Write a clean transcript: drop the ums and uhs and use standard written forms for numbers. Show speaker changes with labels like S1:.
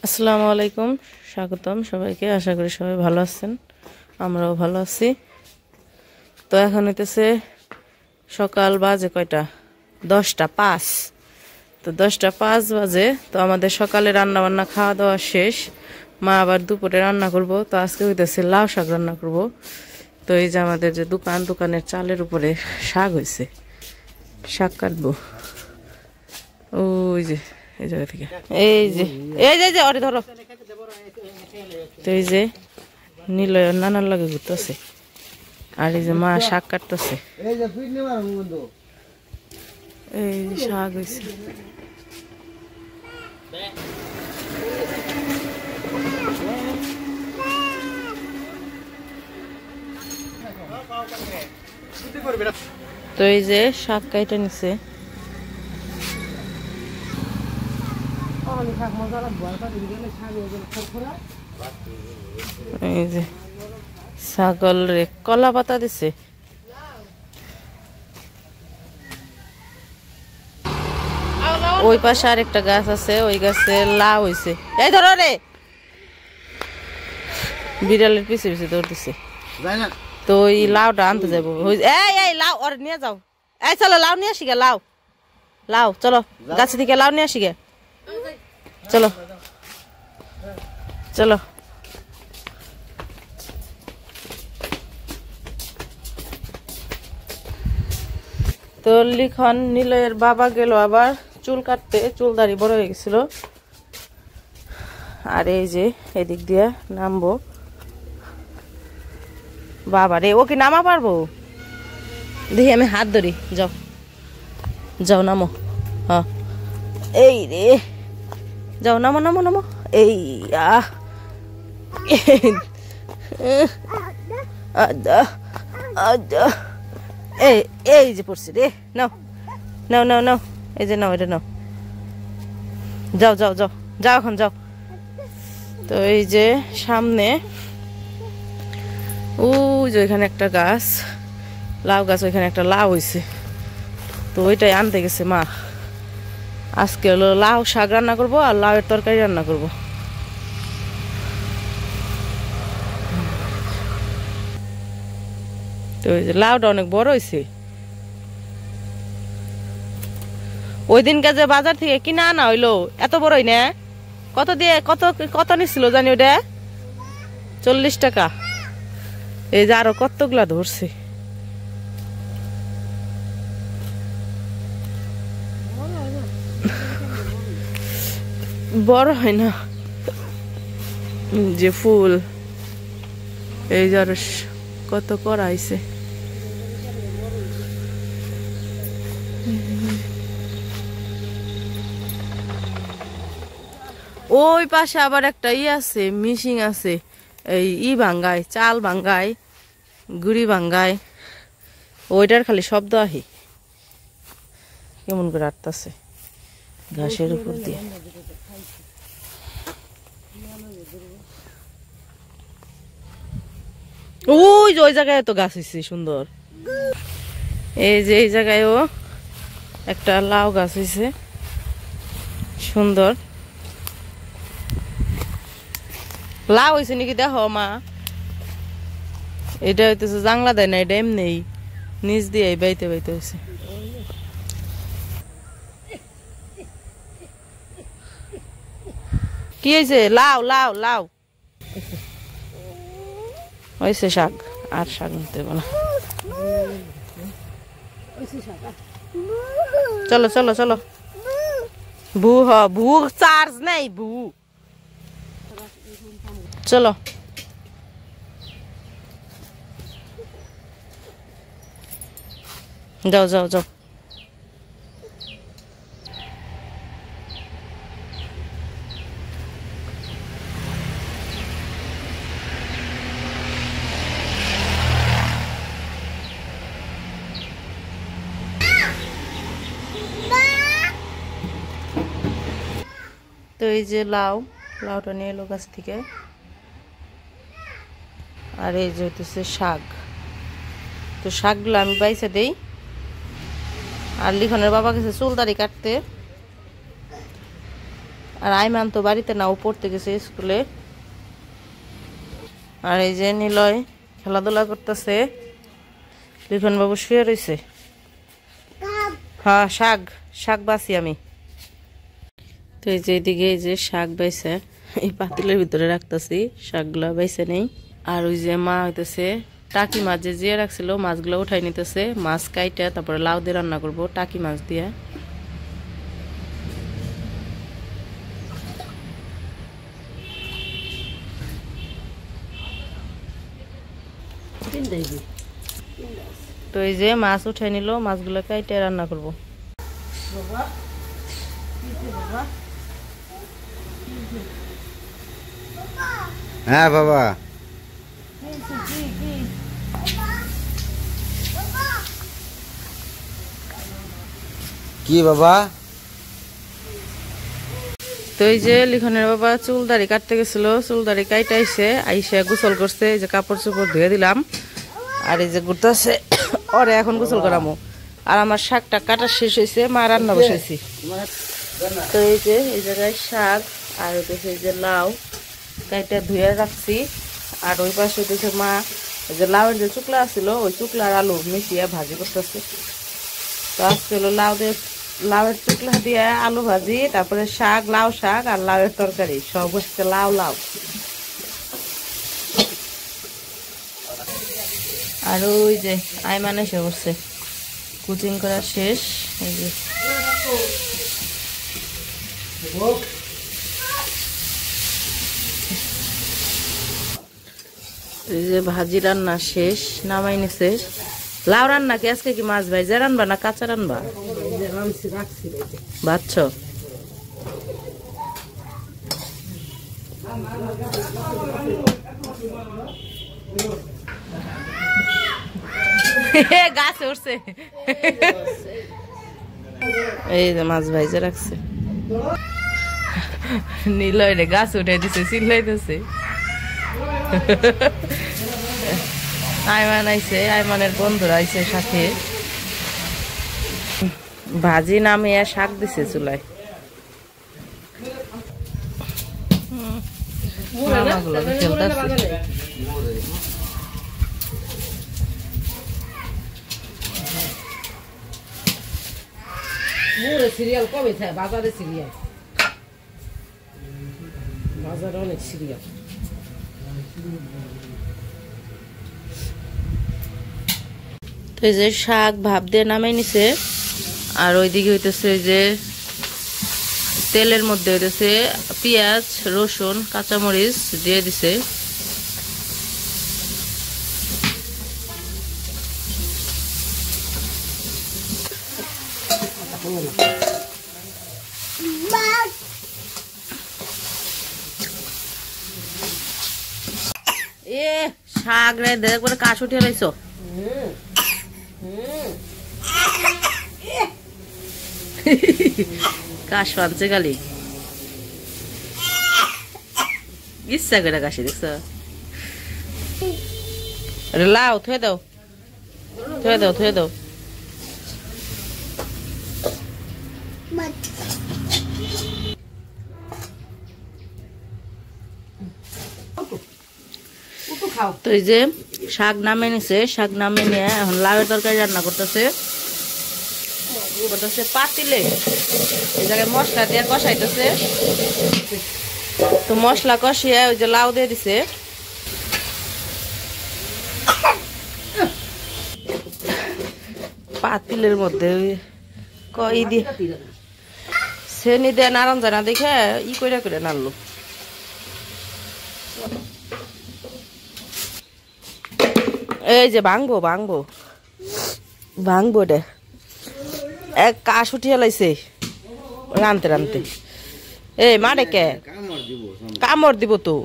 S1: আসসালামু আলাইকুম, স্বাগতম সবাইকে। আশা করি সবাই ভালো আছেন, আমরাও ভালো আছি। তো এখন হইতেছে সকাল বাজে কয়টা, 10টা 5। তো 10টা 5 বাজে। তো আমাদের সকালে রান্না বান্না খাওয়া দাওয়া শেষ। মা আবার দুপুরে রান্না করব। তো আজকে হইতেছে লাউ শাক রান্না করব। তো এই যে আমাদের যে দোকানের চালের উপরে শাক হয়েছে, শাক কাটবো ওই যে এই জায়গা থেকে। এই যে অরে ধরো। তো এই যে নিলয় নানার লাগে ঘুরতেছে, আর এই যে মা শাক কাটতেছে। এই যে শাক হয়েছে। তো এই যে শাক কাইটা নিছে। এই যে ছাগল রে কলা পাতা দিছে। ওই পাশে আর একটা গাছ আছে, ওই গাছে লাউ হইছে। এই ধরো রে, বিড়ালের পিছে পিছে দৌড়তেছে। তো ওই লাউটা আনতে যাবো। এই লাউ ওরে নিয়ে যাও। এই চলো লাউ নিয়ে আসি গে। লাউ চলো, গাছের দিকে লাউ নিয়ে আসি গে। চলো চলো। তো লিখন নিলয়ের বাবা গেল আবার চুল কাটতে, চুল দাড়ি বড় হয়ে গেছিল। আর এই যে এদিক দিয়ে নামবো। বাবা রে, ও কি নামা পারবো? দেখি আমি হাত ধরি। যাও যাও নামো। হ্যাঁ এই রে, যাও নামো নামো নামো। এই এই যে পড়ছি রে। নাও নাও নাও নাও, এই যে নাও, এটা নাও। যাও যাও যাও যাও, এখন যাও। তো এই যে সামনে ওই যে ওইখানে একটা গাছ, লাউ গাছ, ওইখানে একটা লাউ হয়েছে। তো ওইটাই আনতে গেছে মা। আজকে হলো লাউ শাক রান্না করবো আর লাউয়ের তরকারি রান্না করবো। তো ওই যে লাউটা অনেক বড় হয়েছে। ওই দিনকে যে বাজার থেকে কিনা আনা হইলো, এত বড়ই না। কত দিয়ে কত নিছিল জানি ওটা? 40 টাকা। এই যে আরো কতগুলা ধরছে। বড় হয় না যে ফুল। এই যে আরো কত করাইছে। ওই পাশে আবার একটা আছে, মিশিং আছে। এই ভাঙ্গায়, চাল ভাঙ্গায়, গুড়ি ভাঙ্গায়, ওইটার খালি শব্দ আহি। কেমন করে আটতাছে ঘাসের উপর দিয়ে। ওই যে ওই জায়গায় তো গাছ হয়েছে সুন্দর। এই যে এই জায়গায়ও একটা লাউ গাছ হয়েছে সুন্দর। লাউ হয়েছে নাকি দেখো মা। এটা হইতেছে জাংলা দেয় না, এটা এমনি নিচ দিয়ে বাইতে বাইতে হয়েছে। কি হয়েছে? লাউ লাউ লাউ হয়েছে। শাক আর শাক নিতে হবে না। চলো চলো চলো। ভু চার্জ নেই ভু। চলো যাও যাও যাও। তো এই যে লাউটা নিয়ে এলো গাছ থেকে। আর এই যে হইতেছে শাক। তো শাকগুলো আমি বাইছে দেই। আর লিখনের বাবা গেছে চুল দাড়ি কাটতে। আর আইমান তো বাড়িতে না, ও পড়তে গেছে স্কুলে। আর এই যে নিলয় খেলাধুলা করতেছে, লিখন বাবু শুয়ে রয়েছে। হ্যাঁ শাক শাক বাছি আমি। তো এই যে এদিকে এই যে শাক বাইছে এই পাতিলের ভিতরে রাখতেছি, শাকগুলা বাইছে নেই। আর ওই যে মা হইতেছে টাকি মাছ যে জিয়ে রাখছিল মাছগুলো উঠাই নিতেছে, মাছ কাইটা তারপরে লাউ দিয়ে রান্না করবো টাকি মাছ দিয়ে। তো এই যে মাছ উঠাই নিল, মাছগুলো কাইটে রান্না করবো।
S2: হ্যাঁ বাবা, কি বাবা?
S1: তো এই যে লিখনের বাবা চুল দাড়ি কাটতে গেছিল, চুল দাড়ি কাইটে আইসে গোসল করছে, এই যে কাপড় চোপড় ধুয়ে দিলাম। আর এই যে ঘুরতেছে ওরে এখন গোসল করামো। আর আমার শাকটা কাটা শেষ হয়েছে, মা রান্না বসাইছি। তো এই যে এই জায়গায় শাক আর হইতেছে এই যে লাউ কাইটা ধুয়ে রাখছি। আর ওই পাশে হইতেছে মা এই যে লাউয়ের যে চুকলা আছিল ওই চুকলার আলু মিশিয়ে ভাজি করতেছে। তো আজকে হলো লাউয়ের চুকলা দিয়ে আলু ভাজি, তারপরে শাক, লাউ শাক আর লাউয়ের তরকারি, সব হচ্ছে লাউ লাউ। আর ওই যে আইমান এসে বসছে, কোচিং করা শেষ। এই যে এই যে ভাজি রান্না শেষ, নামাই নিছে। লাউ রান্না কি আজকে কি মাছ ভাইজা রান্না না কাঁচা রান্না? ভাবছ গাছে উঠছে, এই যে মাছ ভাইজা রাখছে। নিলয় রে গাছ উঠে দিছে, চিল্লাইতেছে। আইমান আইছে, আইমানের বন্ধুরা আইছে সাথে। ভাজি নামিয়ে শাক দিছে চুলায়। মামাগুলোকে খেলতেছে।
S3: সিরিয়াল কবে থাকে বাজারে? সিরিয়াল বাজারে অনেক সিরিয়াল।
S1: তো এই যে শাক ভাপ দিয়ে নামাই নিছে। আর ওইদিকে হইতেছে ওই যে তেলের মধ্যে হইতেছে পেঁয়াজ, রসুন, কাঁচামরিচ দিয়ে দিছে। এ শাক রে দেখ করে কাশ উঠে লাইছো। কাশ পানছে খালি, ইচ্ছা করে কাশি দেখছ। লাও থুয়ে দাও, থুয়ে দাও, থুয়ে দাও। তো এই যে শাক নামে নিছে, শাক নামে নিয়ে এখন লাউয়ের তরকারি রান্না করতেছে পাতিলে। এই জায়গায় মশলা দিয়ে কষাইতেছে। তো মশলা কষিয়ে ওই যে লাউ দিয়ে দিছে। পাতিলের মধ্যে কই দিয়ে চেনি দিয়ে নারান জানা দেখে ই করে করে নাড়লো। এই যে ভাঙবো ভাঙবো ভাঙবো রে, এক কাশ উঠিয়ে লাইছে রানতে রানতে। এই মারে কে কামড় দিব তো।